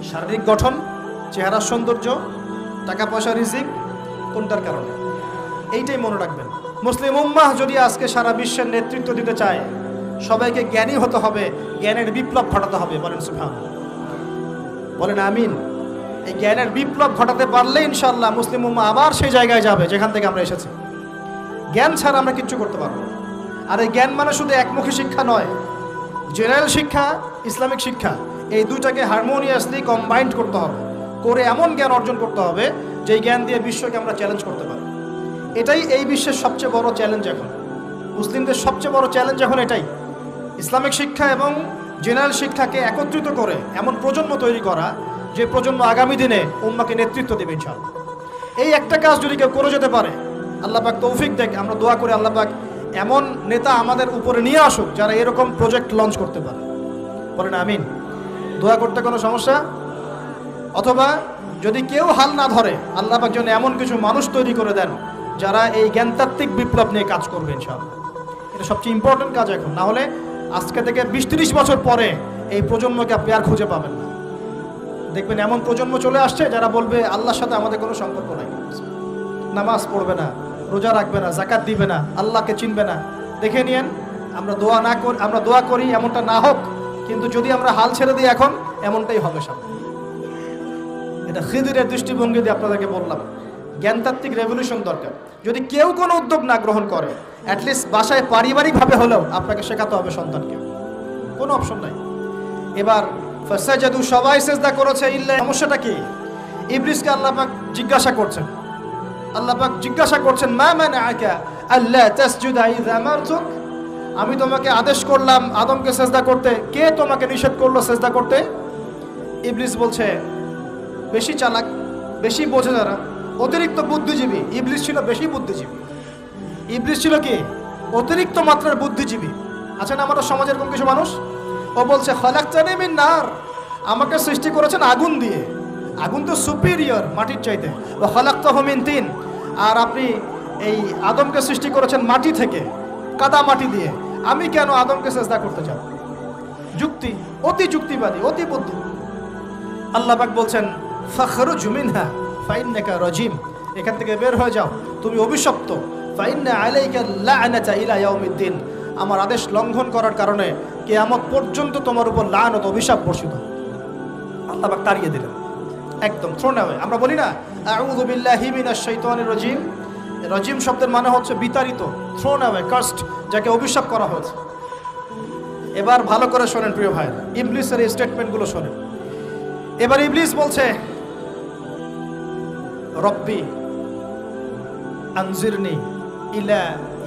শারীরিক গঠন, চেহারার সৌন্দর্য, টাকা পয়সা, রিজিক, কোনটার কারণে? এইটাই মনে রাখবেন। মুসলিম উম্মাহ যদি আজকে সারা বিশ্বের নেতৃত্ব দিতে চায়, সবাইকে জ্ঞানী হতে হবে, জ্ঞানের বিপ্লব ঘটাতে হবে। বলেন সুবহানাল্লাহ, বলেন আমিন। এই জ্ঞানের বিপ্লব ঘটাতে পারলে ইনশাআল্লাহ মুসলিম উম্মাহ আবার সেই জায়গায় যাবে যেখান থেকে আমরা এসেছি। জ্ঞান ছাড়া আমরা কিচ্ছু করতে পারবো না। আর এই জ্ঞান মানে শুধু একমুখী শিক্ষা নয়, জেনারেল শিক্ষা, ইসলামিক শিক্ষা, এই দুইটাকে হারমোনিয়াসলি কম্বাইন্ড করতে হবে, করে এমন জ্ঞান অর্জন করতে হবে যেই জ্ঞান দিয়ে বিশ্বকে আমরা চ্যালেঞ্জ করতে পারি। এটাই এই বিশ্বের সবচেয়ে বড় চ্যালেঞ্জ এখন, মুসলিমদের সবচেয়ে বড় চ্যালেঞ্জ এখন এটাই, ইসলামিক শিক্ষা এবং জেনারেল শিক্ষাকে একত্রিত করে এমন প্রজন্ম তৈরি করা যে প্রজন্ম আগামী দিনে উম্মাকে নেতৃত্ব দেবে ইনশাআল্লাহ। এই একটা কাজ যদি কেউ করে যেতে পারে, আল্লাহ পাক তৌফিক দেখ, আমরা দোয়া করি আল্লাহ পাক এমন নেতা আমাদের উপরে নিয়ে আসুক যারা এরকম প্রজেক্ট লঞ্চ করতে পারে। বলেন আমিন। দোয়া করতে কোনো সমস্যা? অথবা যদি কেউ হাল না ধরে, আল্লাহ পাক যেন এমন কিছু মানুষ তৈরি করে দেন যারা এই জ্ঞানতাত্ত্বিক বিপ্লব নিয়ে কাজ করবে ইনশাআল্লাহ। এটা সবচেয়ে ইম্পর্টেন্ট কাজ এখন, না হলে আজকে থেকে 20-30 বছর পরে এই প্রজন্মকে আপনি আর খুঁজে পাবেন না। দেখবেন এমন প্রজন্ম চলে আসছে যারা বলবে আল্লাহর সাথে আমাদের কোনো সম্পর্ক নাই, নামাজ পড়বে না, রোজা রাখবে না, যাকাত দিবে না, আল্লাহকে চিনবে না। দেখে নিয়েন, আমরা দোয়া করি এমনটা না হোক, কিন্তু যদি আমরা হাল ছেড়ে দিই এখন, এমনটাই হবে সামনে। এটা খিদিরের দৃষ্টিভঙ্গি দিয়ে আপনাদেরকে বললাম, জ্ঞানতাত্ত্বিক রেভলিউশন দরকার। যদি কেউ কোনো উদ্যোগ না গ্রহণ করে, অ্যাটলিস্ট বাসায় পারিবারিকভাবে হলেও আপনাকে শেখাতে হবে সন্তানকে, কোনো অপশন নাই। এবার ফাসাজাদু, সবাই সেজদা করেছে, ইল্লা, সমস্যাটা কি? ইবলিসকে আল্লাহ পাক জিজ্ঞাসা করছেন, মা মানাআকা আল্লা তাসজুদা ইযা আমারতুক, আমি তোমাকে আদেশ করলাম আদমকে সেজদা করতে, কে তোমাকে নিষেধ করলো সেজদা করতে? ইবলিস বলছে, বেশি চালাক, বেশি বোঝে যারা, অতিরিক্ত বুদ্ধিজীবী। ইবলিস ছিল বেশি বুদ্ধিজীবী। ইবলিস ছিল কি? অতিরিক্ত মাত্রার বুদ্ধিজীবী। আছেন আমাদের সমাজের এরকম কিছু মানুষ, ও বলছে খালাকতানি মিন নার, আমাকে সৃষ্টি করেছেন আগুন দিয়ে, আগুন তো সুপিরিয়র মাটির চাইতে। ও খালাকতাহু মিন তিন, আর আপনি এই আদমকে সৃষ্টি করেছেন মাটি থেকে, কাদা মাটি দিয়ে, আমি কেন আদমকে সেজদা করতে যাব? যুক্তি, অতি যুক্তিবাদী, অতি বুদ্ধি। আল্লাহ পাক বলছেন ফাখরুজ মিনহা ফাইন্নাকা রাজিম, এখান থেকে বের হয়ে যাও, তুমি অভিশপ্ত। ফাইন্না আলাইকা লা'নাতা ইলা ইয়াউমিদ্দিন, আমার আদেশ লঙ্ঘন করার কারণে কিয়ামত পর্যন্ত তোমার উপর লানত, অভিশাপ বর্ষিত। আল্লাহ পাক তাড়িয়ে দিলেন, একদম থ্রোন অ্যাওয়ে। আমরা বলি না আউযু বিল্লাহি মিনাশ শাইতানির রাজিম, রাজিম শব্দের মানে হচ্ছে বিতাড়িত, থ্রোন অ্যাওয়ে, কার্সড, যাকে অভিশাপ করা হয়েছে। এবার ভালো করে শোনেন প্রিয় ভাই, ইবলিসের এই স্টেটমেন্টগুলো শোনেন। এবার ইবলিস বলছে রব্বি আনজিরনি ইলা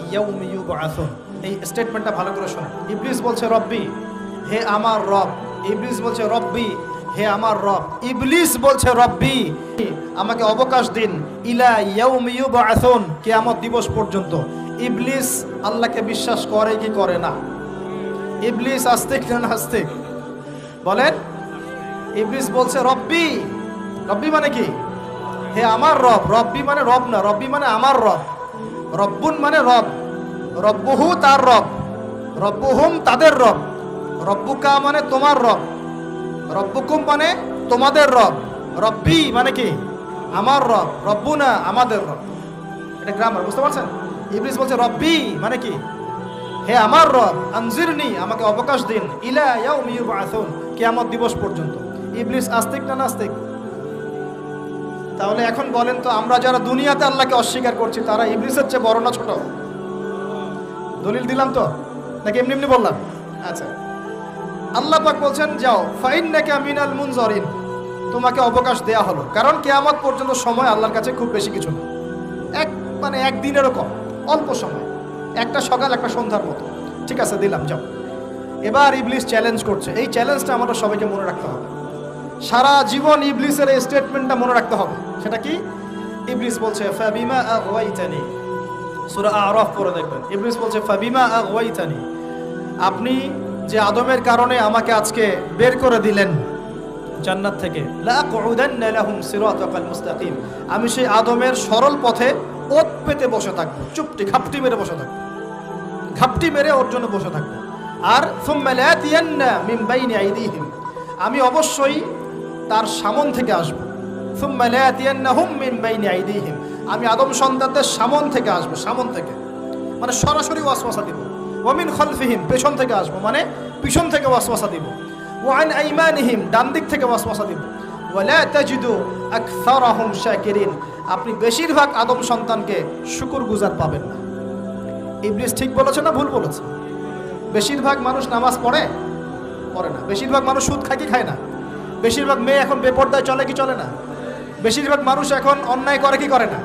ইয়াউমি ইউবআসুন, এই স্টেটমেন্টটা ভালো করে শোনেন। ইবলিস বলছে রব্বি, হে আমার রব। ইবলিস বলছে রব্বি, হে আমার রব। ইবলিস বলছে রব্বি, আমাকে অবকাশ দিন, ইলা ইয়াউমি ইউবআসুন, কিয়ামত দিবস পর্যন্ত। ইবলিস আল্লাহকে বিশ্বাস করে কি করে না? ইবলিস আস্তিক না নাস্তিক বলেন? ইবলিস বলছে রব্বি। রব্বি মানে কি? হে আমার রব। রব্বি মানে রব না, রব্বি মানে আমার রব। রব্বুন মানে রব, রব্বুহু তার রব, রব্বুহুম তাদের রব, রব্বুকা মানে তোমার রব, রব্বুকুম মানে তোমাদের রব, রব্বি মানে কি? আমার রব, রব্বুনা আমাদের রব। এটা গ্রামার, বুঝতে পারছেন? ইবলিস বলছে রব্বি মানে কি? হে আমার রব, আনজিরনি, আমাকে অবকাশ দিন, ইলা ইয়াউমি ইউবআসুন, কিয়ামত দিবস পর্যন্ত। ইবলিস আস্তিক না নাস্তিক? তাহলে এখন বলেন তো, আমরা যারা দুনিয়াতে আল্লাহকে অস্বীকার করছি তারা ইবলিসের চেয়ে বড় না ছোট? দলিল দিলাম তো, নাকি এমনি এমনি বললাম? আচ্ছা, আল্লাহ পাক বলছেন যাও, ফাইন্নাকা মিনাল মুনজারিন, তোমাকে অবকাশ দেয়া হলো, কারণ কিয়ামত পর্যন্ত সময় আল্লাহর কাছে খুব বেশি কিছু না। একদিনেরও কম, অল্প সময়, একটা সকাল একটা সন্ধ্যার মতো। ঠিক আছে, দিলাম, যাও। এবার ইবলিস চ্যালেঞ্জ করছে। এই চ্যালেঞ্জটা আমাদের সবাইকে মনে রাখতে হবে, সারা জীবন ইবলিসের এই স্টেটমেন্টটা মনে রাখতে হবে। সেটা কি? ইবলিস বলছে ফাবিমা আগওয়াইতানি, সূরা আরাফ পড়ে দেখবেন। ইবলিস বলছে ফাবিমা আগওয়াইতানি, আপনি যে আদমের কারণে আমাকে আজকে বের করে দিলেন জান্নাত থেকে, লাআকুদান্না লাহুম সিরাতাকাল মুস্তাকিম, আমি সেই আদমের সরল পথে ওত পেতে বসে থাকবো, চুপটি ঘাপটি মেরে বসে থাকবো, ঘাপটি মেরে ওর জন্য বসে থাকবো। আর সুম্মা লাতিয়ান্না মিন বাইনি আইদিহিম, আমি অবশ্যই তার সামন থেকে আসবো। সুম্মা লাতিয়ান্নাহুম মিন বাইনি আইদিহিম, আমি আদম সন্তানদের সামন থেকে আসবো, সামন থেকে মানে সরাসরি ওয়াসওয়াসা দিব। ওয়া মিন খালফিহিম, পেছন থেকে আসবো মানে পিছন থেকে ওয়াসওয়াসা দিব। ওয়া আন আইমানিহিম, ডান দিক থেকে ওয়াসওয়াসা দিব। ওয়া লা তাজিদু আকসারাহুম শাকিরিন, আপনি বেশিরভাগ আদম সন্তানকে শুকরগুজার পাবেন না। ইবলিস ঠিক বলেছে না ভুল বলেছে? বেশিরভাগ মানুষ নামাজ পড়ে না, বেশিরভাগ মানুষ সুদ খায় কি খায় না, বেশিরভাগ মেয়ে এখন বেপরদায় চলে কি চলে না, বেশিরভাগ মানুষ এখন অন্যায় করে কি করে না,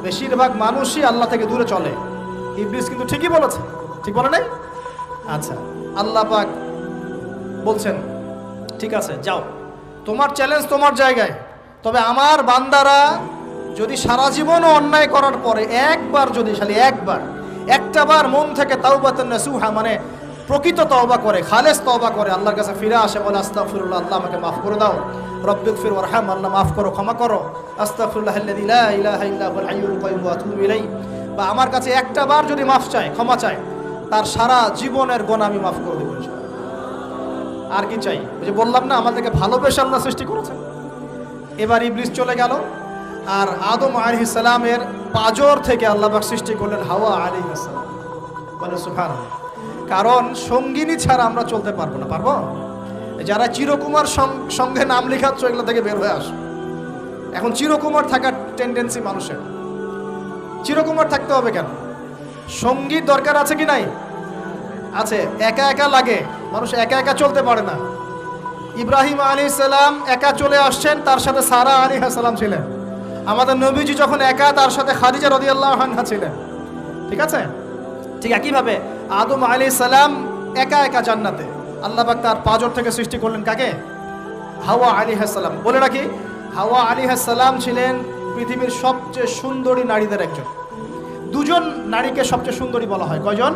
বেশিরভাগ মানুষই আল্লাহ থেকে দূরে চলে। ইবলিস কিন্তু ঠিকই বলেছে, ঠিক বলে নাই? আচ্ছা, আল্লাহ পাক বলছেন ঠিক আছে যাও, তোমার চ্যালেঞ্জ তোমার জায়গায়, তবে আমার বান্দারা যদি সারা জীবনও অন্যায় করার পরে একবার, যদি খালি একটাবার মন থেকে তাওবাতান নাসুহা মানে প্রকৃত তওবা করে, খালেস তওবা করে, আল্লাহর কাছে ফিরে আসে, বলে আস্তাগফিরুল্লাহ, আল্লাহ আমাকে মাফ করে দাও, রব্বিগফির ওয়ারহাম, আল্লাহ মাফ করো, ক্ষমা করো, আস্তাগফিরুল্লাহাল্লাযী লা ইলাহা ইল্লা হুয়াল হাইয়ুল কাইয়্যুম ওয়া আতুবু ইলাইহি, বা আমার কাছে একটাবার যদি মাফ চায়, ক্ষমা চায়, তার সারা জীবনের গুনাহ আমি মাফ করে দেব ইনশাআল্লাহ। আর কি চাই? ওই যে বললাম না, আমাদেরকে ভালোবেসে আল্লাহ সৃষ্টি করেছেন। এবার ইবলিস চলে গেল, আর আদম আলাইহিস সালামের পাজর থেকে আল্লাহ পাক সৃষ্টি করলেন হাওয়া আলাইহিস সালাম। বলে সুবহানাল্লাহ। কারণ সঙ্গিনী ছাড়া আমরা চলতে পারবো না। পারবো? যারা চিরকুমার সঙ্গে নাম লেখাচ্ছ, এগুলো থেকে বের হয়ে আস। এখন চিরকুমার থাকার টেন্ডেন্সি মানুষের, চিরকুমার থাকতে হবে কেন? সঙ্গীর দরকার আছে কি নাই? আছে। একা একা লাগে, মানুষ একা একা চলতে পারে না। ইব্রাহিম আলাইহিস সালাম একা চলে আসছেন, তার সাথে সারা আলাইহিস সালাম ছিলেন। আমাদের নবীজি যখন একা, তার সাথে খাদিজা রাদিয়াল্লাহু আনহা ছিলেন। ঠিক আছে? ঠিক একইভাবে আদম আলাইহিস সালাম একা একা জান্নাতে, আল্লাহ পাক তার পাঁজর থেকে সৃষ্টি করলেন কাকে? হাওয়া আলাইহিস সালাম। বলে রাখি, হাওয়া আলাইহিস সালাম ছিলেন পৃথিবীর সবচেয়ে সুন্দরী নারীদের একজন। দুজন নারীকে সবচেয়ে সুন্দরী বলা হয়। কয়জন?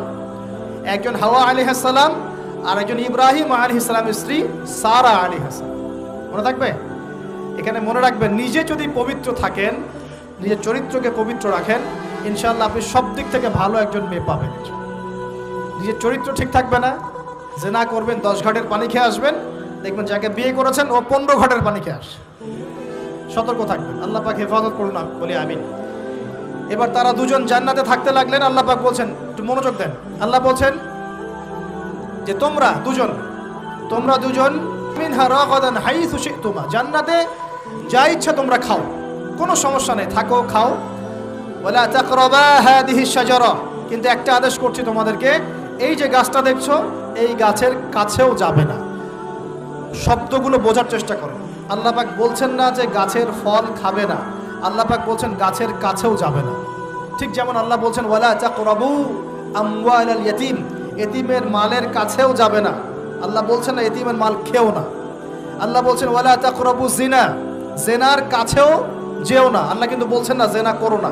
একজন হাওয়া আলাইহিস সালাম, আর একজন ইব্রাহিম আলাইহিস সালামের স্ত্রী সারা আলাইহিস সালাম। মনে থাকবে? এখানে মনে রাখবেন, নিজে যদি পবিত্র থাকেন, নিজের চরিত্রকে পবিত্র রাখেন, ইনশাআল্লাহ আপনি সব দিক থেকে ভালো একজন মেয়ে পাবেন। নিজের চরিত্র ঠিক থাকবে না, জেনা করবেন, 10 ঘাটের পানি খেয়ে আসবেন, দেখবেন যাকে বিয়ে করেছেন ও 15 ঘাটের পানি খেয়ে আসে। সতর্ক থাকবেন, আল্লাহ পাক হেফাজত করুন, বলি আমিন। এবার তারা দুজন জান্নাতে থাকতে লাগলেন। আল্লাহ পাক বলছেন, একটু মনোযোগ দেন, আল্লাহ বলছেন যে তোমরা দুজন মিনহা রাগাদান হাইসু শি'তুমা, জান্নাতে যা ইচ্ছা তোমরা খাও, কোনো সমস্যা নেই, থাকো, খাও। ওয়ালা তাকরাবা হাদিহি শাজারা, কিন্তু একটা আদেশ করছি তোমাদেরকে, এই যে গাছটা দেখছো, এই গাছের কাছেও যাবে না। শব্দগুলো বোঝার চেষ্টা করো। আল্লাহ পাক বলছেন না যে গাছের ফল খাবে না, আল্লাহ পাক বলছেন গাছের কাছেও যাবে না। ঠিক যেমন আল্লাহ বলছেন ওয়ালা তাকরাবু আমওয়ালাল ইয়াতীম, এতিমের মালের কাছেও যাবে না। আল্লাহ বলছেন না এতিমের মাল খেও না। আল্লাহ বলছেন ওয়ালা তাকরাবু জিনা, জেনার কাছেও যেও না। আল্লাহ কিন্তু বলছেন না জেনা করো না।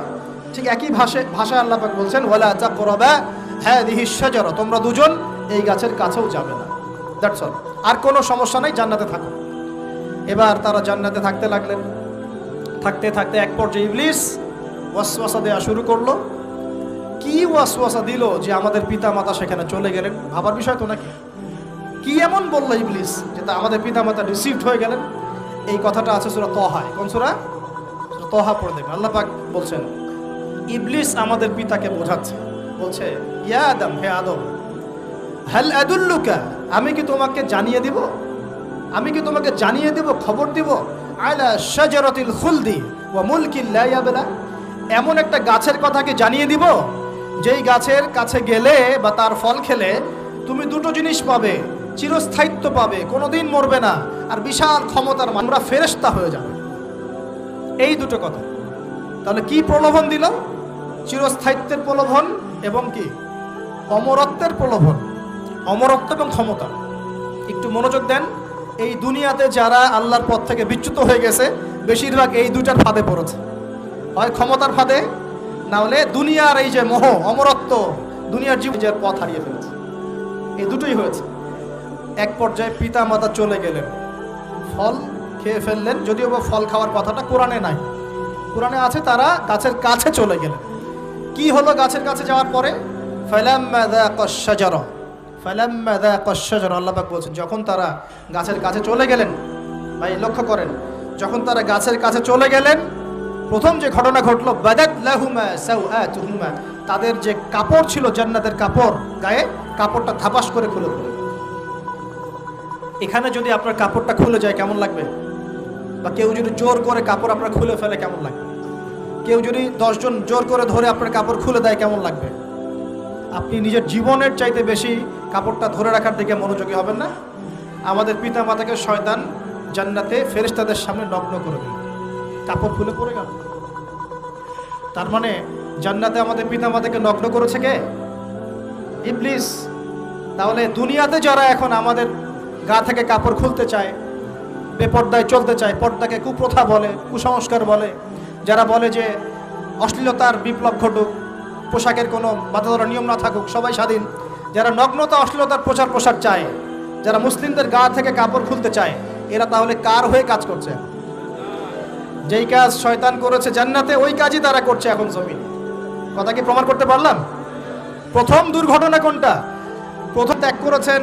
ঠিক একই ভাষায় আল্লাহ পাক বলছেন ওয়ালা তাকরাবা হাযিহিশ শাজারা, তোমরা দুজন এই গাছের কাছেও যাবে না। That's all. আর কোনো সমস্যা নাই, জান্নাতে থাকো। এবার তারা জান্নাতে থাকতে লাগলেন। থাকতে থাকতে এক পর্যায়ে ইবলিস ওয়াসওয়াসা দেওয়া শুরু করলো। কি ওয়াসওয়াসা দিল যে আমাদের পিতা মাতা সেখানে চলে গেলেন? ভাবার বিষয় তো নাকি? কি এমন বললো ইবলিস যে তা আমাদের পিতা মাতা রিসিভড হয়ে গেলেন? এই কথাটা আছে সূরা তাহায়। কোন সূরা? তাহা পড়ে দেখবেন। আল্লাহ পাক বলছেন ইবলিস আমাদের পিতাকে বোঝাচ্ছে, বলছে ইয়া আদম, হে আদম, হাল আদুল্লুকা, আমি কি তোমাকে জানিয়ে দিব, আমি কি তোমাকে জানিয়ে দিব, খবর দিব, আলা শাজারাতিল খুলদি ওয়া মুলকিন লা ইয়াবলা, এমন একটা গাছের কথা কি জানিয়ে দিব যেই গাছের কাছে গেলে বা তার ফল খেলে তুমি দুটো জিনিস পাবে, চিরস্থায়িত্ব পাবে, কোনোদিন মরবে না, আর বিশাল ক্ষমতার আমরা ফেরেশতা হয়ে যাবে। এই দুটো কথা। তাহলে কি প্রলোভন দিল? চিরস্থায়িত্বের প্রলোভন এবং কি অমরত্বের প্রলোভন, অমরত্ব এবং ক্ষমতা। একটু মনোযোগ দেন। এই দুনিয়াতে যারা আল্লাহর পথ থেকে বিচ্যুত হয়ে গেছে বেশিরভাগ এই দুটার ফাঁদে পড়েছে, হয় ক্ষমতার ফাঁদে, না হলে দুনিয়ার এই যে মোহ, অমরত্ব, দুনিয়ার জীবনের পথ হারিয়ে ফেলেছে। এই দুটোই হয়েছে। এক পর্যায়ে পিতা মাতা চলে গেলেন, ফল খেয়ে ফেললেন, যদিও বা ফল খাওয়ার কথাটা কোরআনে নাই, কোরআনে আছে তারা গাছের কাছে চলে গেলেন। কি হলো গাছের কাছে যাওয়ার পরে? ফালাম্মা যাকাশ শাজারা, ফালাম্মা যাকাশ শাজারা, আল্লাহ পাক বলছেন যখন তারা গাছের কাছে চলে গেলেন। ভাই লক্ষ্য করেন, যখন তারা গাছের কাছে চলে গেলেন প্রথম যে ঘটনা ঘটলো, বাদাত লাহুমা সাওআতুহুমা, তাদের যে কাপড় ছিল জান্নাতের কাপড়, গায়ে কাপড়টা ধাপাস করে খুলে পড়ে। এখানে যদি আপনার কাপড়টা খুলে যায় কেমন লাগবে? বা কেউ যদি জোর করে কাপড় আপনার খুলে ফেলে কেমন লাগবে? কেউ যদি 10 জন জোর করে ধরে আপনার কাপড় খুলে দেয় কেমন লাগবে? আপনি নিজের জীবনের চাইতে বেশি কাপড়টা ধরে রাখার দিকে মনোযোগী হবেন না? আমাদের পিতা মাতাকে শয়তান জান্নাতে ফেরেশতাদের সামনে নগ্ন করে দিল, কাপড় খুলে পড়ে গেল। তার মানে জান্নাতে আমাদের পিতা মাতাকে নগ্ন করেছে কে? ইবলিস। তাহলে দুনিয়াতে যারা এখন আমাদের গা থেকে কাপড় খুলতে চায়, বেপর্দায় চলতে চায়, পর্দাকে কুপ্রথা বলে, কুসংস্কার বলে, যারা বলে যে অশ্লীলতার বিপ্লব ঘটুক, পোশাকের কোনো বাধা ধরা নিয়ম না থাকুক, সবাই স্বাধীন, যারা নগ্নতা অশ্লীলতার প্রচার প্রসার চায়, যারা মুসলিমদের গা থেকে কাপড় খুলতে চায়, এরা তাহলে কার হয়ে কাজ করছে? যেই কাজ শয়তান করেছে জান্নাতে ওই কাজই তারা করছে এখন জমিনে। কথা কি প্রমাণ করতে পারলাম? প্রথম দুর্ঘটনা কোনটা? প্রথম ত্যাগ করেছেন,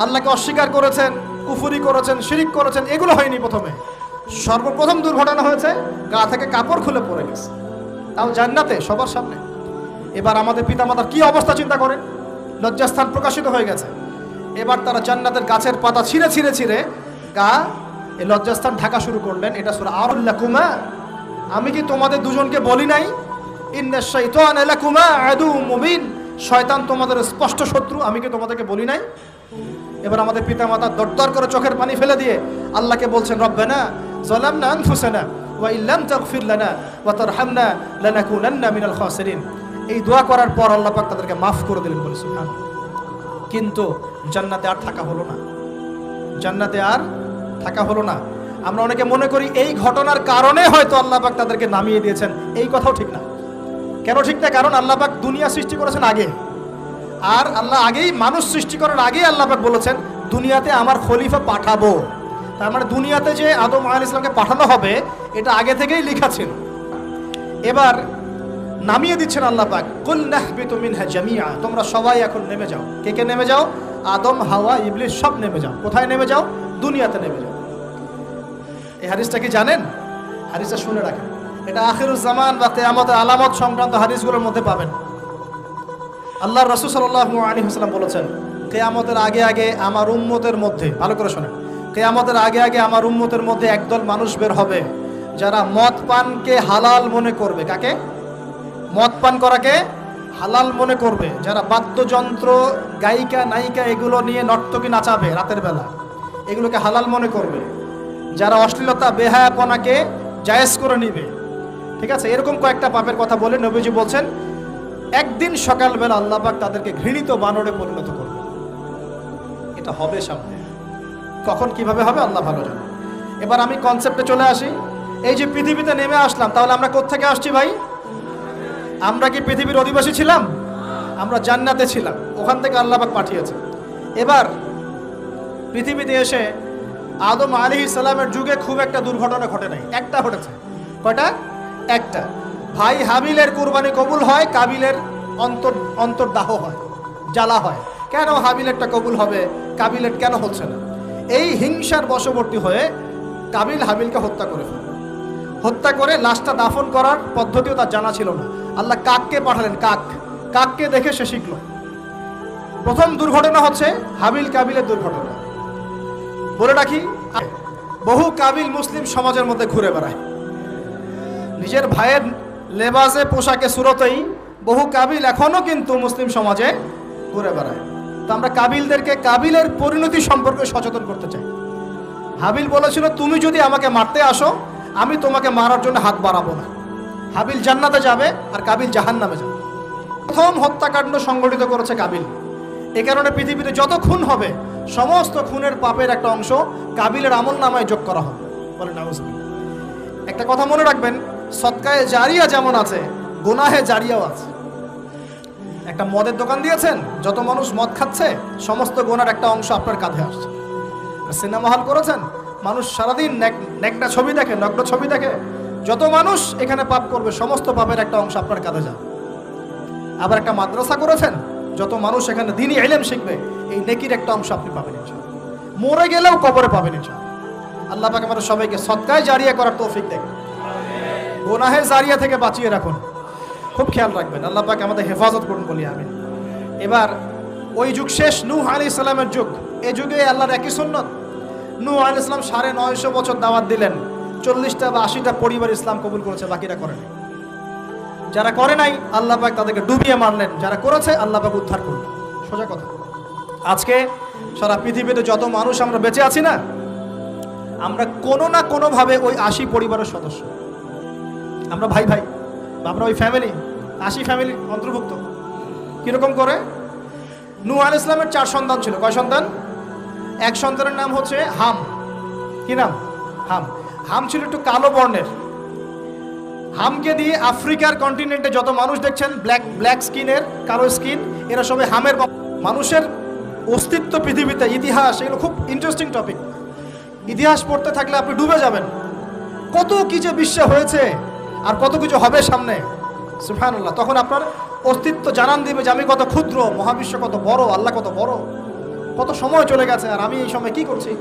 আল্লাহকে অস্বীকার করেছেন, কুফরি করেছেন, শিরিক করেছেন, এগুলো হয়নি প্রথমে। সর্বপ্রথম দুর্ঘটনা হয়েছে গা থেকে কাপড় খুলে পড়ে গেছে, তাও জান্নাতে সবার সামনে। এবার আমাদের পিতামাতার কি অবস্থা চিন্তা করেন, লজ্জাস্থান প্রকাশিত হয়ে গেছে। এবার তারা জান্নাতের গাছের পাতা ছিঁড়ে ছিঁড়ে ছিঁড়ে গা এই লজ্জাস্থান ঢাকা শুরু করলেন। এটা সূরা আল্লাকুমা, আমি কি তোমাদের দুজনকে বলি নাই? ইন্নাশ শাইতানা লাকুমা আদুউম মুবিন, শয়তান তোমাদের স্পষ্ট শত্রু, আমি কি তোমাদেরকে বলি নাই? এবার আমাদের পিতামাতা দরদর করে চোখের পানি ফেলে দিয়ে আল্লাহকে বলছেন রব্বানা যালামনা আনফুসানা ওয়া ইল্লাম তাগফির লানা ওয়া তারহামনা লানাকুনান্না মিনাল খাসিরিন। এই দোয়া করার পর আল্লাহ পাক তাদেরকে মাফ করে দিলেন, বলে সুবহানাল্লাহ। কিন্তু জান্নাতে আর থাকা হলো না, জান্নাতে আর থাকা হলো না। আমরা অনেকে মনে করি এই ঘটনার কারণে হয়তো আল্লাহ পাক তাদেরকে নামিয়ে দিয়েছেন, এই কথাও ঠিক না। কেন ঠিক না? কারণ আল্লাহ পাক দুনিয়া সৃষ্টি করেছেন আগে, আর আল্লাহ আগেই মানুষ সৃষ্টি করার আগেই আল্লাহ পাক বলেছেন দুনিয়াতে আমার খলিফা পাঠাবো। তার মানে দুনিয়াতে যে আদম আলাইহিস সালামকে পাঠানো হবে এটা আগে থেকেই লেখা ছিল। এবার নামিয়ে দিচ্ছেন আল্লাহ পাক, কুল নাহবিতু মিনহা জামিআ, তোমরা সবাই এখন নেমে যাও। কে কে নেমে যাও? আদম, হাওয়া, ইবলিস সব নেমে যাও। কোথায় নেমে যাও? দুনিয়াতে নেমে যাও। এই হাদিসটা কি জানেন? হাদিসটা শুনে রাখেন, এটা আখিরুজ জামান বা কিয়ামতের আলামত সংক্রান্ত হাদিসগুলোর মধ্যে পাবেন। আল্লাহর রাসূল সাল্লাল্লাহু আলাইহি ওয়াসাল্লাম বলেছেন কিয়ামতের আগে আগে আমার উম্মতের মধ্যে, ভালো করে শোনেন, কিয়ামতের আগে আগে আমার উম্মতের মধ্যে একদল মানুষ বের হবে যারা মদ পানকে হালাল মনে করবে। কাকে? মদ পান করাকে হালাল মনে করবে। যারা বাদ্যযন্ত্র, গায়িকা, নায়িকা এগুলো নিয়ে নর্তকী নাচাবে রাতের বেলা, এগুলোকে হালাল মনে করবে। যারা অশ্লীলতা, বেহায়াপনাকে জায়েজ করে নিবে। ঠিক আছে, এরকম কয়েকটা পাপের কথা বলে নবীজি বলছেন একদিন সকালবেলা আল্লাহ পাক তাদেরকে ঘৃণিত বানরে পরিণত করবে। এটা হবে সামনে। কখন কিভাবে হবে আল্লাহ ভালো জানে। এবার আমি কনসেপ্টে চলে আসি। এই যে পৃথিবীতে নেমে আসলাম, তাহলে আমরা কোত্থেকে আসছি ভাই? আমরা কি পৃথিবীর অধিবাসী ছিলাম? আমরা জান্নাতে ছিলাম, ওখান থেকে আল্লাহ পাক পাঠিয়েছে। এবার পৃথিবীতে এসে আদম আলাইহিস সালামের যুগে খুব একটা দুর্ঘটনা ঘটে নাই, একটা ঘটেছে। কয়টা? একটা। ভাই হাবিলের কুরবানি কবুল হয়, কাবিলের অন্তর্দাহ হয়, জ্বালা হয়। কেন হাবিলেরটা কবুল হবে, কাবিলের কেন হচ্ছে না? এই হিংসার বশবর্তী হয়ে কাবিল হাবিলকে হত্যা করে ফেলে। হত্যা করে লাশটা দাফন করার পদ্ধতিও তার জানা ছিল না। আল্লাহ কাককে পাঠালেন, কাককে দেখে সে শিখল। প্রথম দুর্ঘটনা হচ্ছে হাবিল কাবিলের দুর্ঘটনা। বলে রাখি, বহু কাবিল মুসলিম সমাজের মধ্যে ঘুরে বেড়ায়, নিজের ভাইয়ের লেবাসে পোশাকে সুরতেই বহু কাবিল এখনো কিন্তু মুসলিম সমাজে ঘুরে বেড়ায়। তো আমরা কাবিলদেরকে কাবিলের পরিণতি সম্পর্কে সচেতন করতে চাই। হাবিল বলেছিল, তুমি যদি আমাকে মারতে আসো, আমি তোমাকে মারার জন্য হাত বাড়াবো না। হাবিল জান্নাতে যাবে আর কাবিল জাহান্নামে যাবে। প্রথম হত্যাকাণ্ড সংগঠিত করেছে কাবিল। এ কারণে পৃথিবীতে যত খুন হবে, সমস্ত খুনের পাপের একটা অংশ কাবিলের আমল নামায় যোগ করা হবে। বলে নাউজুবিল্লাহ। একটা কথা মনে রাখবেন, সদকায়ে জারিয়া যেমন আছে, গুনাহে জারিয়াও আছে। একটা মদের দোকান দিয়েছেন, যত মানুষ মদ খাচ্ছে, সমস্ত গুনার একটা অংশ আপনার কাঁধে আসছে। সিনেমা হল করেছেন, মানুষ সারাদিন নেকড়া ছবি দেখে, নগ্ন ছবি দেখে, যত মানুষ এখানে পাপ করবে, সমস্ত পাপের একটা অংশ আপনার কাঁধে যাবে। আবার একটা মাদ্রাসা করেছেন, যত মানুষ এখানে দ্বীনি ইলম শিখবে, এই নেকির একটা অংশ আপনি পাবেন ইনশাআল্লাহ। মরে গেলেও কবরে পাবেন ইনশাআল্লাহ। আল্লাহ পাক আমাদের সবাইকে সদকায়ে জারিয়া করার তৌফিক দেন, গুনাহে জারিয়া থেকে বাঁচিয়ে রাখুন। খুব খেয়াল রাখবেন, আল্লাহ পাক আমাদের হেফাজত করুন বলি আমিন। এবার ওই যুগ শেষ, নূহ আলাইহিস সালামের যুগ। এই যুগে আল্লাহর একই সুন্নত। নূহ আলাইহিস সালাম 950 বছর দাওয়াত দিলেন, 40টা বা 80টা পরিবার ইসলাম কবুল করেছে, বাকিরা করে নাই। যারা করে নাই আল্লাহ পাক তাদেরকে ডুবিয়ে মারলেন, যারা করেছে আল্লাহ পাক উদ্ধার করলেন। সোজা কথা। আজকে সারা পৃথিবীতে যত মানুষ আমরা বেঁচে আছি না, আমরা কোনো না কোনোভাবে ওই 80 পরিবারের সদস্য। আমরা ভাই ভাই, আমরা ওই ফ্যামিলি, 80 ফ্যামিলি অন্তর্ভুক্ত। কিরকম করে? নূহ আলাইহিস সালামের 4 সন্তান ছিল। কয় সন্তান? এক সন্তানের নাম হচ্ছে হাম। কি নাম? হাম। হাম ছিল একটু কালো বর্ণের। হামকে দিয়ে আফ্রিকার কন্টিনেন্টে যত মানুষ দেখছেন, ব্ল্যাক স্কিনের, কালো স্কিন, এরা সবাই হামের। মানুষের অস্তিত্ব পৃথিবীতে, ইতিহাস, এগুলো খুব ইন্টারেস্টিং টপিক। ইতিহাস পড়তে থাকলে আপনি ডুবে যাবেন। কত কি যে বিশ্বে হয়েছে আর কত কিছু হবে সামনে, সুবহানাল্লাহ। তখন আপনার অস্তিত্ব জানান দিবে যে আমি কত ক্ষুদ্র, মহাবিশ্ব কত বড়, আল্লাহ কত বড়, কত সময় চলে গেছে আর আমি এই সময় কি করছি।